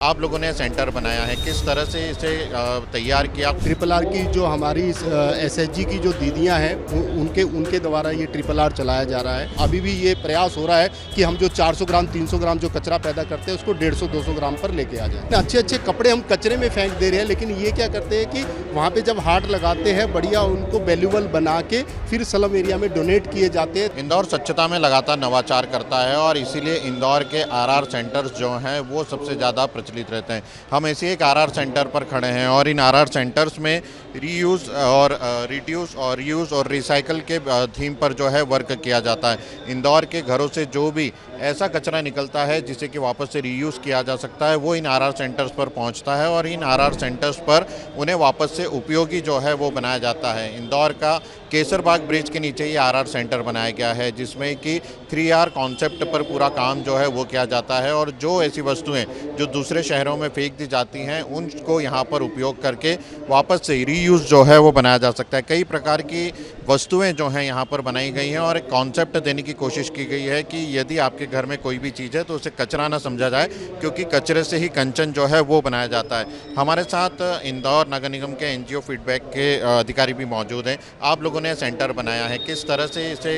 आप लोगों ने सेंटर बनाया है, किस तरह से इसे तैयार किया? ट्रिपल आर की जो हमारी एसएचजी की जो दीदियां हैं उनके उनके द्वारा ये ट्रिपल आर चलाया जा रहा है। अभी भी ये प्रयास हो रहा है कि हम जो 400 ग्राम 300 ग्राम जो कचरा पैदा करते हैं उसको 150-200 ग्राम पर लेके आ जाए। अच्छे अच्छे कपड़े हम कचरे में फेंक दे रहे हैं, लेकिन ये क्या करते हैं कि वहाँ पे जब हाट लगाते हैं बढ़िया उनको वैल्यूबल बना के फिर स्लम एरिया में डोनेट किए जाते हैं। इंदौर स्वच्छता में लगातार नवाचार करता है और इसीलिए इंदौर के आरआर सेंटर्स जो हैं वो सबसे ज़्यादा प्रचलित रहते हैं। हम ऐसे एक आरआर सेंटर पर खड़े हैं और इन आरआर सेंटर्स में रीयूज़ और रिड्यूस और रीयूज़ और रिसाइकल के थीम पर जो है वर्क किया जाता है। इंदौर के घरों से जो भी ऐसा कचरा निकलता है जिसे कि वापस से रीयूज़ किया जा सकता है वो इन आरआर सेंटर्स पर पहुंचता है और इन आरआर सेंटर्स पर उन्हें वापस से उपयोगी जो है वो बनाया जाता है। इंदौर का केसरबाग ब्रिज के नीचे ये आरआर सेंटर बनाया गया है जिसमें कि 3R कॉन्सेप्ट पर पूरा काम जो है वो किया जाता है और जो ऐसी वस्तुएं जो दूसरे शहरों में फेंक दी जाती हैं उनको यहाँ पर उपयोग करके वापस से रीयूज़ जो है वो बनाया जा सकता है। कई प्रकार की वस्तुएं जो हैं यहाँ पर बनाई गई हैं और एक कॉन्सेप्ट देने की कोशिश की गई है कि यदि आपके घर में कोई भी चीज़ है तो उसे कचरा ना समझा जाए, क्योंकि कचरे से ही कंचन जो है वो बनाया जाता है। हमारे साथ इंदौर नगर निगम के एनजीओ फीडबैक के अधिकारी भी मौजूद हैं। आप लोगों ने सेंटर बनाया है, किस तरह से इसे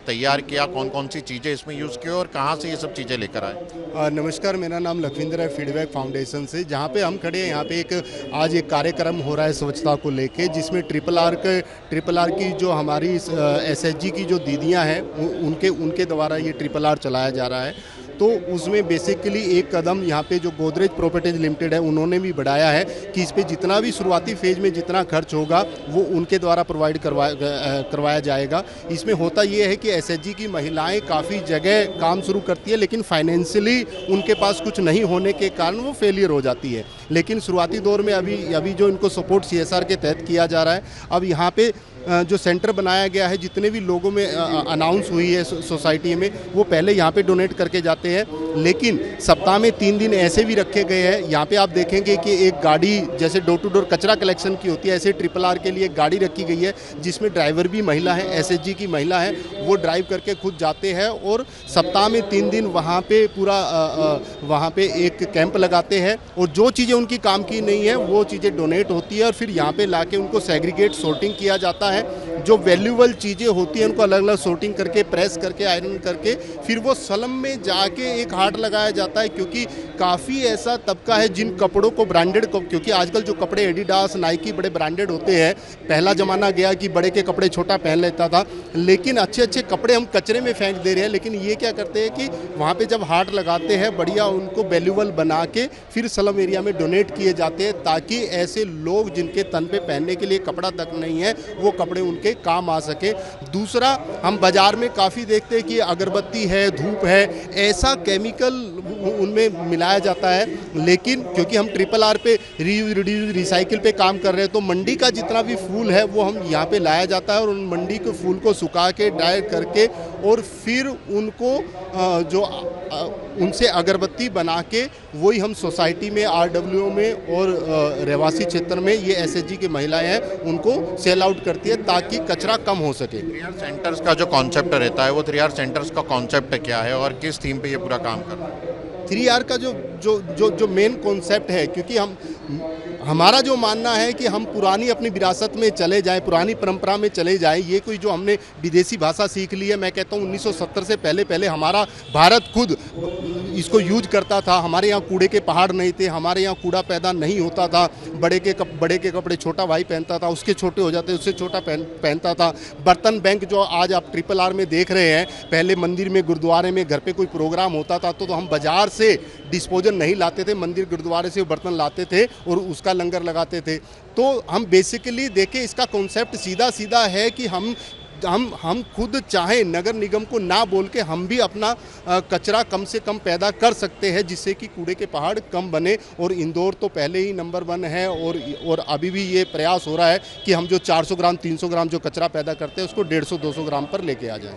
तैयार किया, कौन कौन सी चीज़ें इसमें यूज़ की और कहाँ से ये सब चीज़ें लेकर आए? नमस्कार, मेरा नाम लखविंदर है फीडबैक फाउंडेशन से। जहाँ पे हम खड़े हैं यहाँ पे आज एक कार्यक्रम हो रहा है स्वच्छता को लेके, जिसमें ट्रिपल आर की जो हमारी एसएचजी की जो दीदियां हैं उनके द्वारा ये ट्रिपल आर चलाया जा रहा है। तो उसमें बेसिकली एक कदम यहाँ पे जो गोदरेज प्रॉपर्टीज लिमिटेड है उन्होंने भी बढ़ाया है कि इस पे जितना भी शुरुआती फेज में जितना खर्च होगा वो उनके द्वारा प्रोवाइड करवाया जाएगा। इसमें होता ये है कि एसएचजी की महिलाएं काफ़ी जगह काम शुरू करती है, लेकिन फाइनेंशियली उनके पास कुछ नहीं होने के कारण वो फेलियर हो जाती है। लेकिन शुरुआती दौर में अभी जो इनको सपोर्ट CSR के तहत किया जा रहा है, अब यहाँ पे जो सेंटर बनाया गया है, जितने भी लोगों में अनाउंस हुई है सोसाइटी में, वो पहले यहाँ पे डोनेट करके जाते हैं। लेकिन सप्ताह में 3 दिन ऐसे भी रखे गए हैं। यहाँ पे आप देखेंगे कि एक गाड़ी जैसे डोर टू डोर कचरा कलेक्शन की होती है, ऐसे ट्रिपल आर के लिए एक गाड़ी रखी गई है जिसमें ड्राइवर भी महिला है, एसएचजी की महिला है, वो ड्राइव करके खुद जाते हैं और सप्ताह में 3 दिन वहाँ पे पूरा वहाँ पे एक कैंप लगाते हैं और जो चीज़ें उनकी काम की नहीं है वो चीज़ें डोनेट होती है और फिर यहाँ पे लाके उनको सेग्रीगेट सॉर्टिंग किया जाता है। जो वैल्यूबल चीज़ें होती हैं उनको अलग अलग सॉर्टिंग करके, प्रेस करके, आयरन करके फिर वो स्लम में जाके एक हाट लगाया जाता है। क्योंकि काफ़ी ऐसा तबका है जिन कपड़ों को ब्रांडेड, क्योंकि आजकल जो कपड़े एडिडास, नाइकी बड़े ब्रांडेड होते हैं। पहला ज़माना गया कि बड़े के कपड़े छोटा पहन लेता था, लेकिन अच्छे अच्छे कपड़े हम कचरे में फेंक दे रहे हैं। लेकिन ये क्या करते हैं कि वहाँ पर जब हाट लगाते हैं बढ़िया उनको वैल्यूबल बना के फिर स्लम एरिया में डोनेट किए जाते हैं, ताकि ऐसे लोग जिनके तन पे पहनने के लिए कपड़ा तक नहीं है वो कपड़े उनके काम आ सके। दूसरा, हम बाजार में काफ़ी देखते हैं कि अगरबत्ती है, धूप है, ऐसा केमिकल उनमें मिलाया जाता है। लेकिन क्योंकि हम ट्रिपल आर पे रीयूज रिड्यूस रिसाइकिल पे काम कर रहे हैं, तो मंडी का जितना भी फूल है वो हम यहाँ पे लाया जाता है और उन मंडी के फूल को सुखा के ड्राई करके और फिर उनको उनसे अगरबत्ती बना के वही हम सोसाइटी में, RWO में और रहवासी क्षेत्र में ये एसएचजी की महिलाएं हैं उनको सेल आउट करती है ताकि कचरा कम हो सके। 3R सेंटर्स का जो कॉन्सेप्ट रहता है वो 3R सेंटर्स का कॉन्सेप्ट क्या है और किस थीम पे ये पूरा काम कर रहा है? 3R का जो मेन कॉन्सेप्ट है, क्योंकि हमारा जो मानना है कि हम पुरानी अपनी विरासत में चले जाएं, पुरानी परंपरा में चले जाएं। ये कोई जो हमने विदेशी भाषा सीख ली है, मैं कहता हूँ 1970 से पहले हमारा भारत खुद इसको यूज करता था। हमारे यहाँ कूड़े के पहाड़ नहीं थे, हमारे यहाँ कूड़ा पैदा नहीं होता था। बड़े के कपड़े छोटा भाई पहनता था, उसके छोटे हो जाते उससे छोटा पहनता था। बर्तन बैंक जो आज आप ट्रिपल आर में देख रहे हैं, पहले मंदिर में, गुरुद्वारे में, घर पे कोई प्रोग्राम होता था तो हम बाजार से डिस्पोजल नहीं लाते थे, मंदिर गुरुद्वारे से बर्तन लाते थे और उसका लंगर लगाते थे। तो हम बेसिकली देखें, इसका कॉन्सेप्ट सीधा है कि हम खुद चाहे नगर निगम को ना बोल के हम भी अपना कचरा कम से कम पैदा कर सकते हैं, जिससे कि कूड़े के पहाड़ कम बने। और इंदौर तो पहले ही नंबर 1 है और अभी भी ये प्रयास हो रहा है कि हम जो 400 ग्राम 300 ग्राम जो कचरा पैदा करते हैं उसको 150-200 ग्राम पर लेके आ जाएं।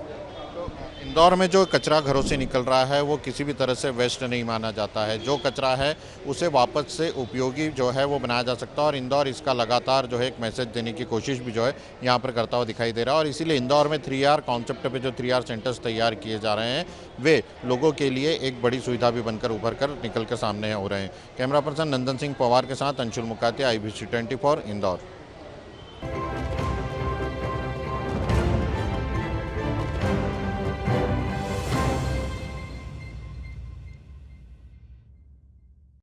इंदौर में जो कचरा घरों से निकल रहा है वो किसी भी तरह से वेस्ट नहीं माना जाता है। जो कचरा है उसे वापस से उपयोगी जो है वो बनाया जा सकता है और इंदौर इसका लगातार जो है एक मैसेज देने की कोशिश भी जो है यहाँ पर करता हुआ दिखाई दे रहा है। और इसीलिए इंदौर में 3R कॉन्सेप्ट पे जो 3R सेंटर्स तैयार किए जा रहे हैं वे लोगों के लिए एक बड़ी सुविधा भी बनकर उभर कर निकल कर सामने हो रहे हैं। कैमरा पर्सन नंदन सिंह पवार के साथ अंशुल मुकातिया, IBC 24 इंदौर।